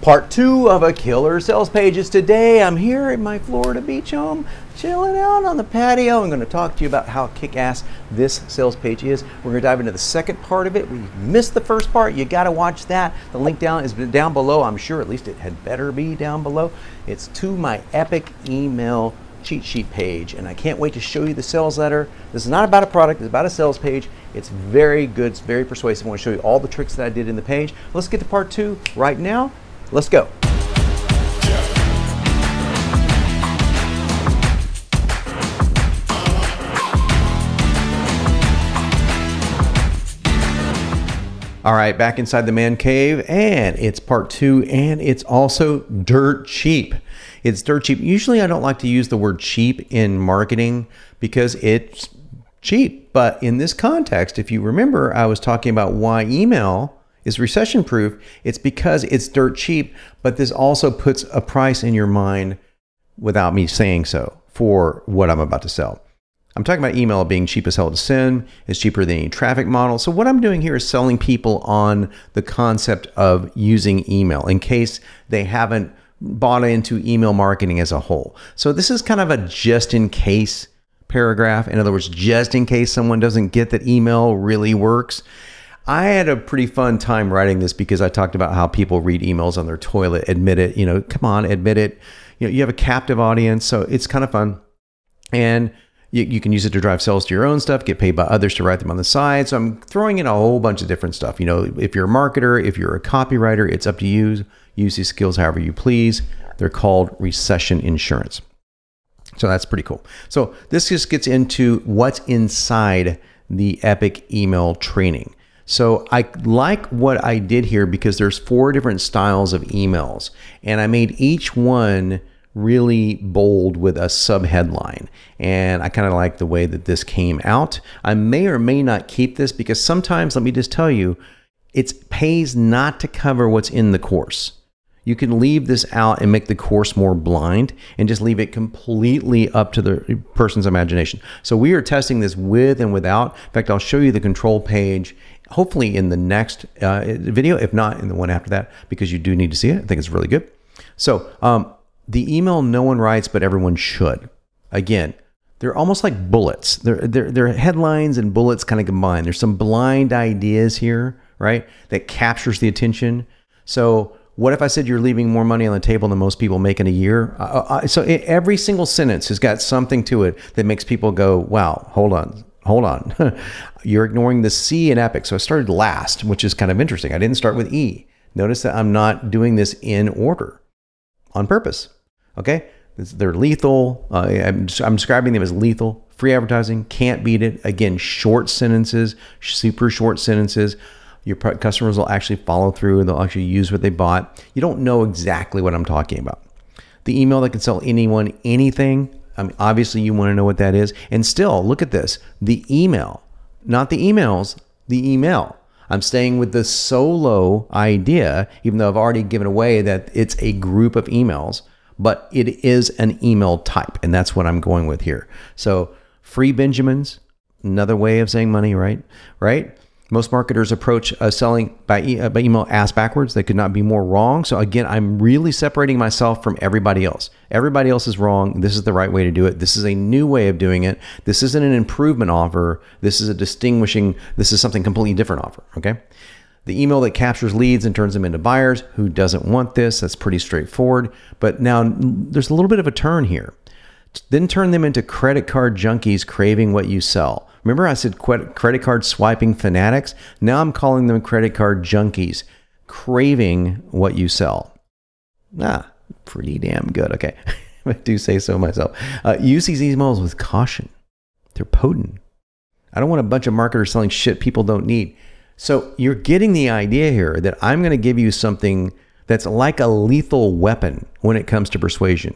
Part 2 of a killer sales pages. Today I'm here at my Florida beach home, chilling out on the patio. I'm going to talk to you about how kick-ass this sales page is. We're going to dive into the second part of it. We missed the first part. You got to watch that. The link down is down below. I'm sure at least it had better be down below. It's to my epic email cheat sheet page, and I can't wait to show you the sales letter. This is not about a product, it's about a sales page. It's very good, it's very persuasive. I want to show you all the tricks that I did in the page. Let's get to part 2 right now. Let's go. All right, back inside the man cave, and it's part 2, and it's also dirt cheap. It's dirt cheap. Usually I don't like to use the word cheap in marketing because it's cheap. But in this context, if you remember, I was talking about why email is recession proof. It's because it's dirt cheap, but this also puts a price in your mind without me saying so for what I'm about to sell. I'm talking about email being cheap as hell to send. It's cheaper than any traffic model. So what I'm doing here is selling people on the concept of using email in case they haven't bought into email marketing as a whole. So this is kind of a just in case paragraph. In other words, just in case someone doesn't get that email really works. I had a pretty fun time writing this because I talked about how people read emails on their toilet. Admit it, you know, come on, admit it. You know, you have a captive audience, so it's kind of fun. And you can use it to drive sales to your own stuff, get paid by others to write them on the side. So I'm throwing in a whole bunch of different stuff. You know, if you're a marketer, if you're a copywriter, it's up to you. Use these skills however you please. They're called recession insurance. So that's pretty cool. So this just gets into what's inside the epic email training. So I like what I did here because there's 4 different styles of emails, and I made each one really bold with a subheadline. And I kind of like the way that this came out. I may or may not keep this because sometimes, let me just tell you, it pays not to cover what's in the course. You can leave this out and make the course more blind and just leave it completely up to the person's imagination. So we are testing this with and without. In fact, I'll show you the control page hopefully in the next video, if not in the one after that, because you do need to see it. I think it's really good. So the email no one writes, but everyone should. Again, they're almost like bullets. They're headlines and bullets kind of combined. There's some blind ideas here, right, that captures the attention. So what if I said you're leaving more money on the table than most people make in a year? So every single sentence has got something to it that makes people go, wow, hold on. You're ignoring the C in epic. So I started last, which is kind of interesting. I didn't start with E. Notice that I'm not doing this in order on purpose. Okay, they're lethal. I'm describing them as lethal. Free advertising, can't beat it. Again, short sentences, super short sentences. Your customers will actually follow through and they'll actually use what they bought. You don't know exactly what I'm talking about. The email that can sell anyone anything. I mean, obviously you want to know what that is. And still, look at this. The email, not the emails, the email. I'm staying with the solo idea, even though I've already given away that it's a group of emails, but it is an email type. And that's what I'm going with here. So free Benjamins, another way of saying money, right? Most marketers approach selling by email ass backwards. They could not be more wrong. So again, I'm really separating myself from everybody else. Everybody else is wrong. This is the right way to do it. This is a new way of doing it. This isn't an improvement offer. This is this is something completely different offer, okay? The email that captures leads and turns them into buyers. Who doesn't want this? That's pretty straightforward. But now there's a little bit of a turn here. Then turn them into credit card junkies craving what you sell. Remember I said credit card swiping fanatics? Now I'm calling them credit card junkies craving what you sell. Pretty damn good. Okay, I do say so myself. Use these emails with caution. They're potent. I don't want a bunch of marketers selling shit people don't need. So you're getting the idea here that I'm going to give you something that's like a lethal weapon when it comes to persuasion.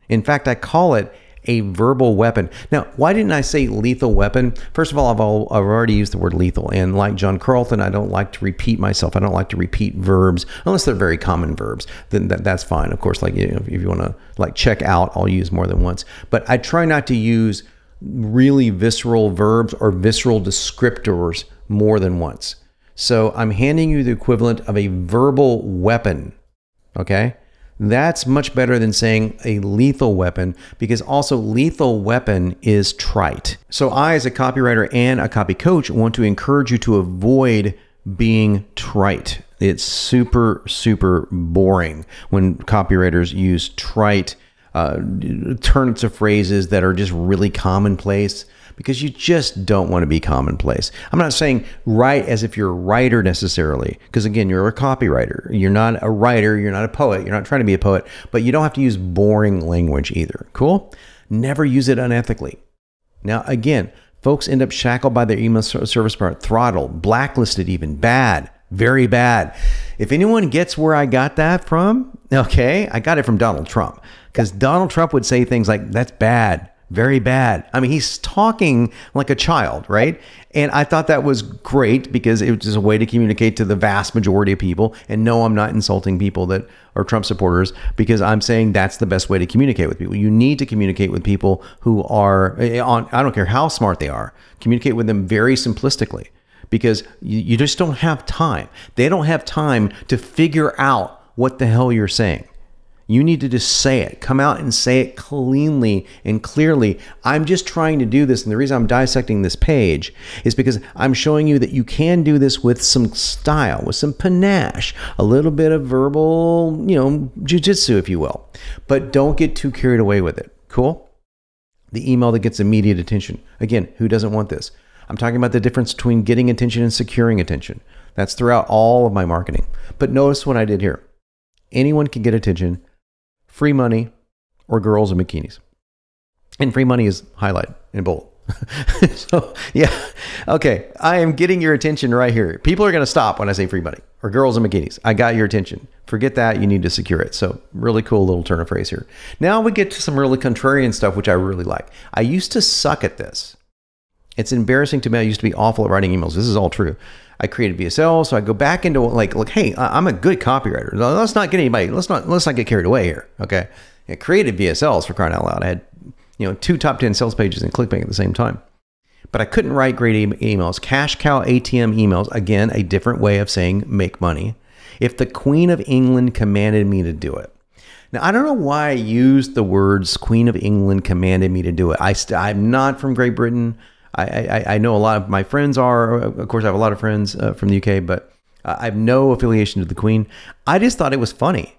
In fact, I call it a verbal weapon. Now, why didn't I say lethal weapon? First of all, I've already used the word lethal. And like John Carlton, I don't like to repeat myself. I don't like to repeat verbs unless they're very common verbs. Then that's fine. Of course, like, you know, if you want to like check out, I'll use more than once. But I try not to use really visceral verbs or visceral descriptors more than once. So I'm handing you the equivalent of a verbal weapon Okay. That's much better than saying a lethal weapon, because also lethal weapon is trite. So I, as a copywriter and a copy coach, want to encourage you to avoid being trite. It's super, super boring when copywriters use trite turns of phrases that are just really commonplace, because you just don't want to be commonplace. I'm not saying write as if you're a writer necessarily, because again, you're a copywriter. You're not a writer. You're not a poet. You're not trying to be a poet, but you don't have to use boring language either. Cool? Never use it unethically. Now, again, folks end up shackled by their email service provider, throttled, blacklisted even, bad, very bad. If anyone gets where I got that from, okay, I got it from Donald Trump, because Donald Trump would say things like, that's bad. Very bad. I mean, he's talking like a child, right? And I thought that was great, because it was a way to communicate to the vast majority of people. And no, I'm not insulting people that are Trump supporters, because I'm saying that's the best way to communicate with people. You need to communicate with people who are on, I don't care how smart they are, communicate with them very simplistically, because you just don't have time. They don't have time to figure out what the hell you're saying. You need to just say it. Come out and say it cleanly and clearly. I'm just trying to do this. And the reason I'm dissecting this page is because I'm showing you that you can do this with some style, with some panache, a little bit of verbal, jujitsu, if you will. But don't get too carried away with it. Cool? The email that gets immediate attention. Again, who doesn't want this? I'm talking about the difference between getting attention and securing attention. That's throughout all of my marketing. But notice what I did here. Anyone can get attention. Free money or girls in bikinis. And free money is highlighted in bold. So, yeah. Okay. I am getting your attention right here. People are going to stop when I say free money or girls in bikinis. I got your attention. Forget that. You need to secure it. So really cool little turn of phrase here. Now we get to some really contrarian stuff, which I really like. I used to suck at this. It's embarrassing to me. I used to be awful at writing emails. This is all true. I created VSL, so I go back into like, look, hey, I'm a good copywriter. Let's not get anybody. Let's not get carried away here. Okay, I created VSLs, for crying out loud. I had 2 top 10 sales pages in ClickBank at the same time, but I couldn't write great emails. Cash cow ATM emails. Again, a different way of saying make money. If the Queen of England commanded me to do it. Now, I don't know why I used the words Queen of England commanded me to do it. I'm not from Great Britain. I know a lot of my friends are. Of course, I have a lot of friends from the UK, but I have no affiliation to the Queen. I just thought it was funny.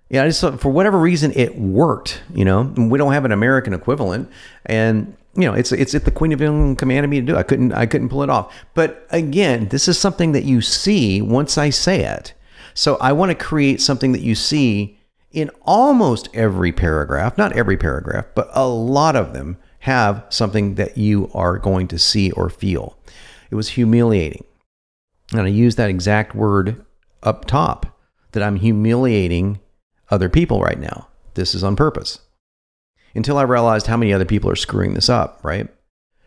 Yeah, I just thought for whatever reason it worked. We don't have an American equivalent, and it's if the Queen of England commanded me to do it. I couldn't pull it off. But again, this is something that you see once I say it. So I want to create something that you see in almost every paragraph, not every paragraph, but a lot of them have something that you are going to see or feel. It was humiliating. And I use that exact word up top, that I'm humiliating other people right now. This is on purpose. Until I realized how many other people are screwing this up, right?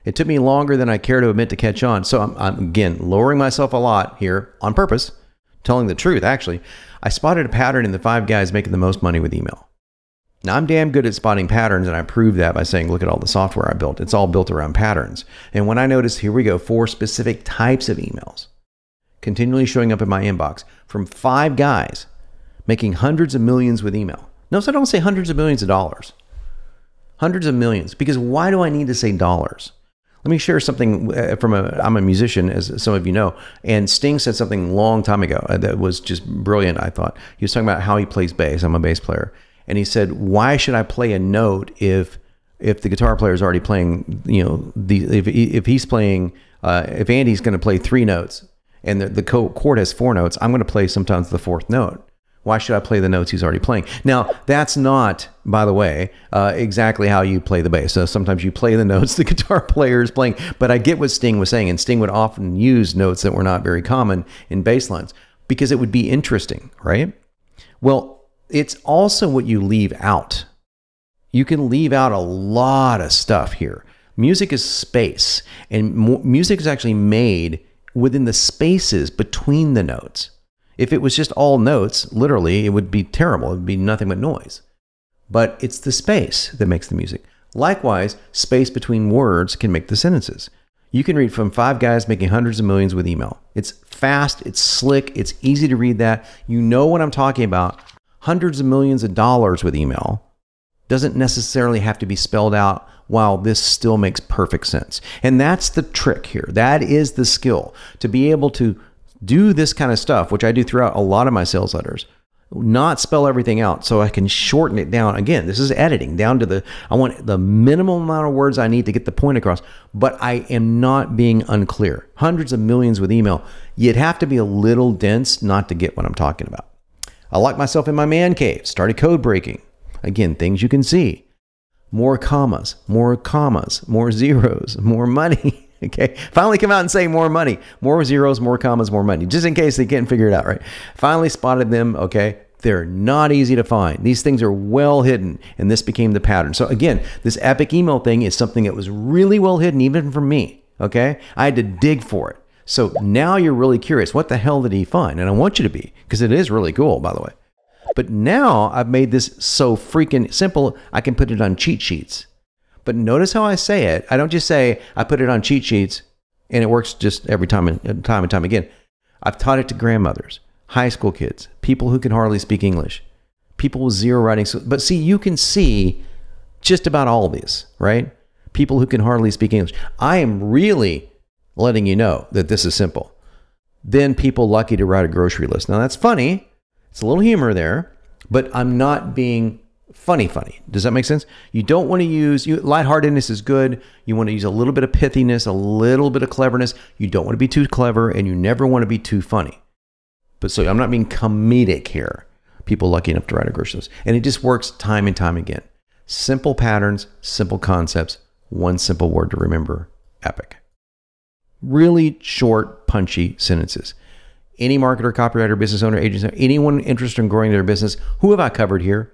It took me longer than I care to admit to catch on. So I'm again, lowering myself a lot here on purpose, telling the truth, actually. I spotted a pattern in the 5 guys making the most money with email. Now, I'm damn good at spotting patterns, and I proved that by saying, look at all the software I built. It's all built around patterns. And when I noticed, here we go, 4 specific types of emails continually showing up in my inbox from 5 guys making hundreds of millions with email. Notice I don't say hundreds of millions of dollars. Hundreds of millions. Because why do I need to say dollars? Let me share something I'm a musician, as some of you know, and Sting said something a long time ago that was just brilliant, I thought. He was talking about how he plays bass. I'm a bass player. And he said, why should I play a note if the guitar player is already playing, if he's playing, if Andy's going to play 3 notes and the chord has 4 notes, I'm going to play sometimes the 4th note. Why should I play the notes he's already playing? Now, that's not, by the way, exactly how you play the bass. So sometimes you play the notes the guitar player is playing, but I get what Sting was saying, and Sting would often use notes that were not very common in bass lines because it would be interesting, right? Well, it's also what you leave out. You can leave out a lot of stuff here. Music is space, and music is actually made within the spaces between the notes. If it was just all notes, literally, it would be terrible. It would be nothing but noise. But it's the space that makes the music. Likewise, space between words can make the sentences. You can read from 5 guys making hundreds of millions with email. It's fast, it's slick, it's easy to read that. You know what I'm talking about. hundreds of millions of dollars with email doesn't necessarily have to be spelled out while this still makes perfect sense. And that's the trick here. That is the skill, to be able to do this kind of stuff, which I do throughout a lot of my sales letters, not spell everything out so I can shorten it down. Again, this is editing down to I want the minimum amount of words I need to get the point across, but I am not being unclear. Hundreds of millions with email, you'd have to be a little dense not to get what I'm talking about. I locked myself in my man cave, started code breaking. Again, things you can see. More commas, more zeros, more money. Okay. Finally come out and say more money, more zeros, more commas, more money, just in case they can't figure it out, right? Finally spotted them. Okay. They're not easy to find. These things are well hidden, and this became the pattern. So again, this epic email thing is something that was really well hidden, even from me. Okay. I had to dig for it. So now you're really curious. What the hell did he find? And I want you to be, because it is really cool, by the way. But now I've made this so freaking simple, I can put it on cheat sheets. But notice how I say it. I don't just say I put it on cheat sheets and it works just every time and time again. I've taught it to grandmothers, high school kids, people who can hardly speak English, people with zero writing. But see, you can see just about all of these, right? People who can hardly speak English. I am really letting you know that this is simple. Then people lucky to write a grocery list. Now that's funny. It's a little humor there, but I'm not being funny. Does that make sense? You don't want to use, lightheartedness is good. You want to use a little bit of pithiness, a little bit of cleverness. You don't want to be too clever, and you never want to be too funny. But so I'm not being comedic here. People lucky enough to write a grocery list. And it just works time and time again. Simple patterns, simple concepts, one simple word to remember, epic. Really short, punchy sentences. Any marketer, copywriter, business owner, agency, anyone interested in growing their business, who have I covered here?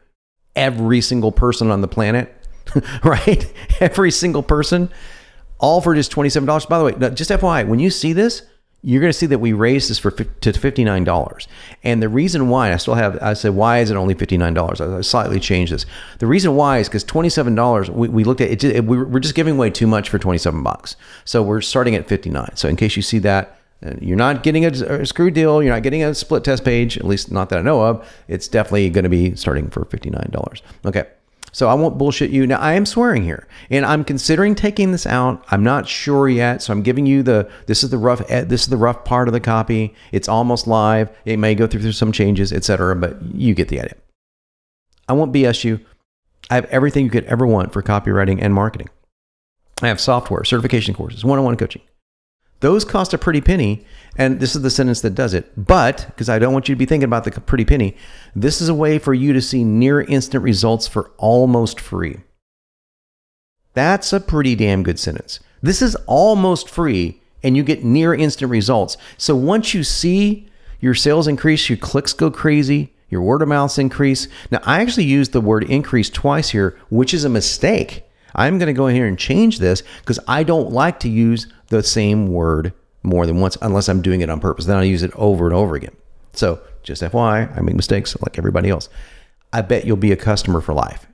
Every single person on the planet, right? Every single person, all for just $27. By the way, just FYI, when you see this, you're going to see that we raised this to $59. And the reason why, I said, why is it only $59? I slightly changed this. The reason why is because $27, we looked at it, we're just giving away too much for $27. So we're starting at $59. So in case you see that, you're not getting a screw deal. You're not getting a split test page, at least not that I know of. It's definitely going to be starting for $59. Okay. So I won't bullshit you. Now I am swearing here, and I'm considering taking this out. I'm not sure yet. So I'm giving you this is the rough part of the copy. It's almost live. It may go through some changes, etc. But you get the idea. I won't BS you. I have everything you could ever want for copywriting and marketing. I have software, certification courses, one-on-one coaching. Those cost a pretty penny, and this is the sentence that does it. But, because I don't want you to be thinking about the pretty penny, this is a way for you to see near instant results for almost free. That's a pretty damn good sentence. This is almost free, and you get near instant results. So once you see your sales increase, your clicks go crazy, your word of mouths increase. Now, I actually used the word increase twice here, which is a mistake. I'm going to go in here and change this because I don't like to use the same word more than once unless I'm doing it on purpose. Then I'll use it over and over again. So just FYI, I make mistakes like everybody else. I bet you'll be a customer for life.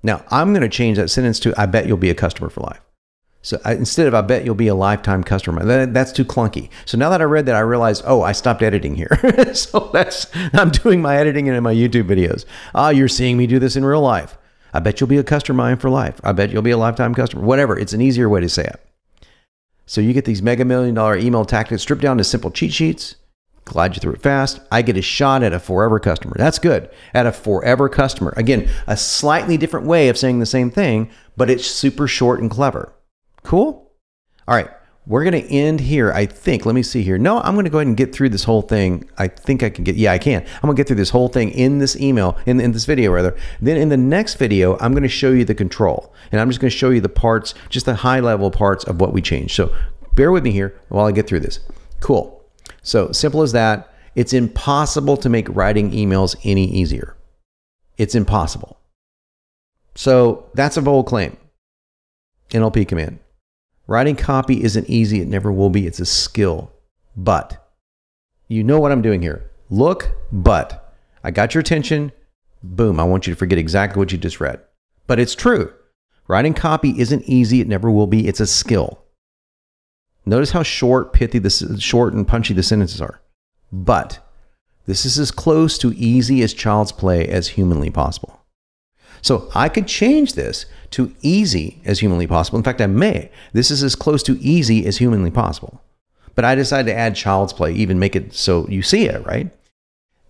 Now I'm going to change that sentence to I bet you'll be a customer for life. So instead of I bet you'll be a lifetime customer, that's too clunky. So now that I read that, I realized, oh, I stopped editing here. So I'm doing my editing in my YouTube videos. You're seeing me do this in real life. I bet you'll be a customer of mine for life. I bet you'll be a lifetime customer. Whatever. It's an easier way to say it. So you get these mega million-dollar email tactics stripped down to simple cheat sheets. Glide you through it fast. I get a shot at a forever customer. That's good. At a forever customer. Again, a slightly different way of saying the same thing, but it's super short and clever. Cool? All right. We're going to end here, I think. Let me see here. No, I'm going to go ahead and get through this whole thing. I think I can get, yeah, I can. I'm going to get through this whole thing in this email, in this video rather. Then in the next video, I'm going to show you the control. And I'm just going to show you the parts, just the high level parts of what we changed. So bear with me here while I get through this. Cool. So simple as that. It's impossible to make writing emails any easier. It's impossible. So that's a bold claim. NLP command. Writing copy isn't easy. It never will be. It's a skill. But you know what I'm doing here. Look, but I got your attention. Boom. I want you to forget exactly what you just read. But it's true. Writing copy isn't easy. It never will be. It's a skill. Notice how short, pithy, short and punchy the sentences are. But This is as close to easy as child's play as humanly possible. So I could change this to easy as humanly possible. In fact, I may. This is as close to easy as humanly possible. But I decided to add child's play, even make it so you see it, right?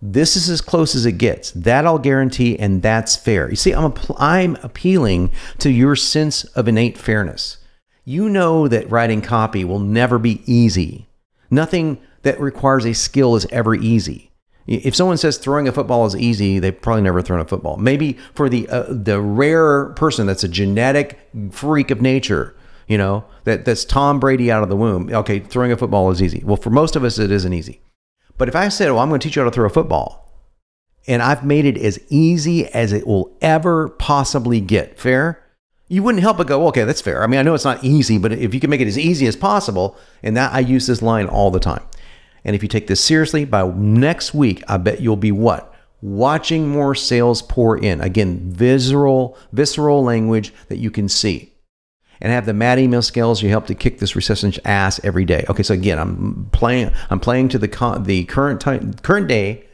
This is as close as it gets. That I'll guarantee, and that's fair. You see, I'm appealing to your sense of innate fairness. You know that writing copy will never be easy. Nothing that requires a skill is ever easy. If someone says throwing a football is easy, they've probably never thrown a football. Maybe for the rare person that's a genetic freak of nature, you know, that's Tom Brady out of the womb. Okay, throwing a football is easy. Well, for most of us, it isn't easy. But if I said, well, I'm going to teach you how to throw a football, and I've made it as easy as it will ever possibly get, fair? You wouldn't help but go, okay, that's fair. I mean, I know it's not easy, but if you can make it as easy as possible, and that I use this line all the time. And if you take this seriously, by next week, I bet you'll be what? Watching more sales pour in. Again, visceral language that you can see. And have the mad email skills you help to kick this recession's ass every day. Okay, so again, I'm playing to the current day,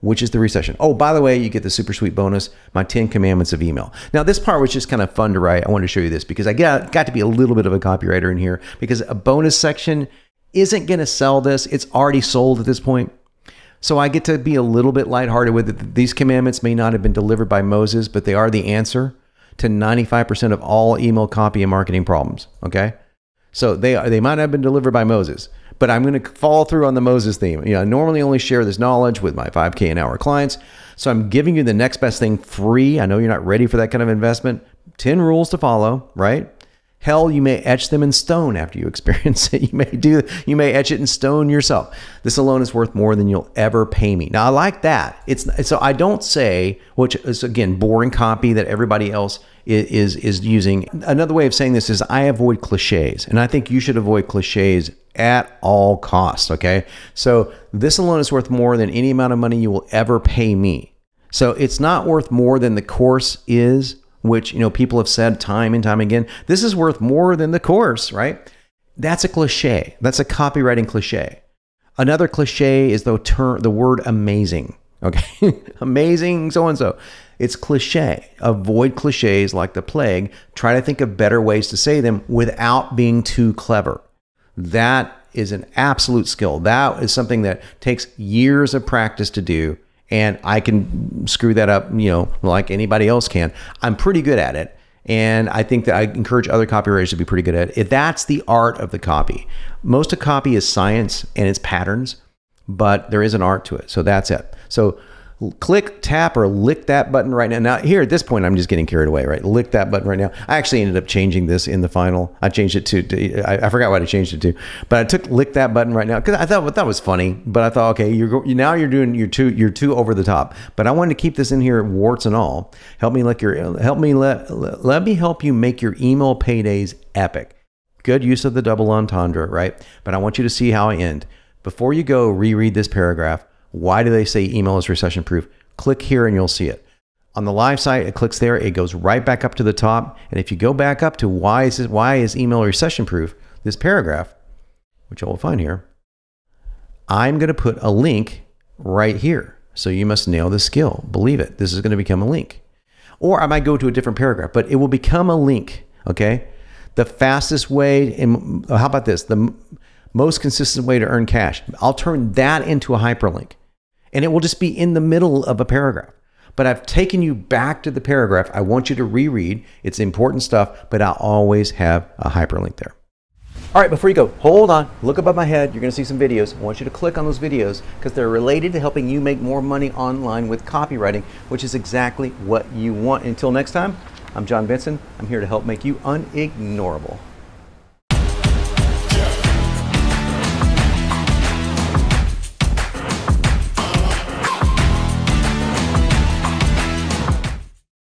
which is the recession. Oh, by the way, you get the super sweet bonus, my 10 commandments of email. Now, this part was just kind of fun to write. I wanted to show you this because I got to be a little bit of a copywriter in here because a bonus section isn't going to sell this. It's already sold at this point. So I get to be a little bit lighthearted with it. These commandments may not have been delivered by Moses, but they are the answer to 95% of all email copy and marketing problems. Okay. So they might not have been delivered by Moses, but I'm going to follow through on the Moses theme. You know, I normally only share this knowledge with my 5K an hour clients. So I'm giving you the next best thing free. I know you're not ready for that kind of investment. 10 rules to follow, right? Hell, you may etch them in stone after you experience it. You may etch it in stone yourself. This alone is worth more than you'll ever pay me. Now, I like that. So I don't say, which is again boring copy that everybody else is using. Another way of saying this is I avoid cliches, and I think you should avoid cliches at all costs. Okay, so this alone is worth more than any amount of money you will ever pay me. So it's not worth more than the course is, which, you know, people have said time and time again. This is worth more than the course, right? That's a cliche. That's a copywriting cliche. Another cliche is the word amazing. Okay, amazing so-and-so. It's cliche. Avoid cliches like the plague. Try to think of better ways to say them without being too clever. That is an absolute skill. That is something that takes years of practice to do. And I can screw that up, you know, like anybody else can. I'm pretty good at it. And I think that I encourage other copywriters to be pretty good at it. That's the art of the copy. Most of copy is science and it's patterns, but there is an art to it. So that's it. So click, tap, or lick that button right now. Now, here at this point, I'm just getting carried away, right? Lick that button right now. I actually ended up changing this in the final. I changed it to I forgot what I changed it to, but I took lick that button right now because I thought that was funny. But I thought, okay, now you're doing you're too over the top. But I wanted to keep this in here, warts and all. Let me help you make your email paydays epic. Good use of the double entendre, right? But I want you to see how I end. Before you go, reread this paragraph. Why do they say email is recession proof? Click here and you'll see it. On the live site, it clicks there. It goes right back up to the top. And if you go back up to why is email recession proof, this paragraph, which I will find here, I'm going to put a link right here. So you must nail the skill. Believe it. This is going to become a link. Or I might go to a different paragraph, but it will become a link. Okay. The fastest way, and how about this? The most consistent way to earn cash. I'll turn that into a hyperlink. And it will just be in the middle of a paragraph. But I've taken you back to the paragraph. I want you to reread. It's important stuff, but I'll always have a hyperlink there. All right, before you go, hold on. Look above my head. You're going to see some videos. I want you to click on those videos because they're related to helping you make more money online with copywriting, which is exactly what you want. Until next time, I'm John Benson. I'm here to help make you unignorable.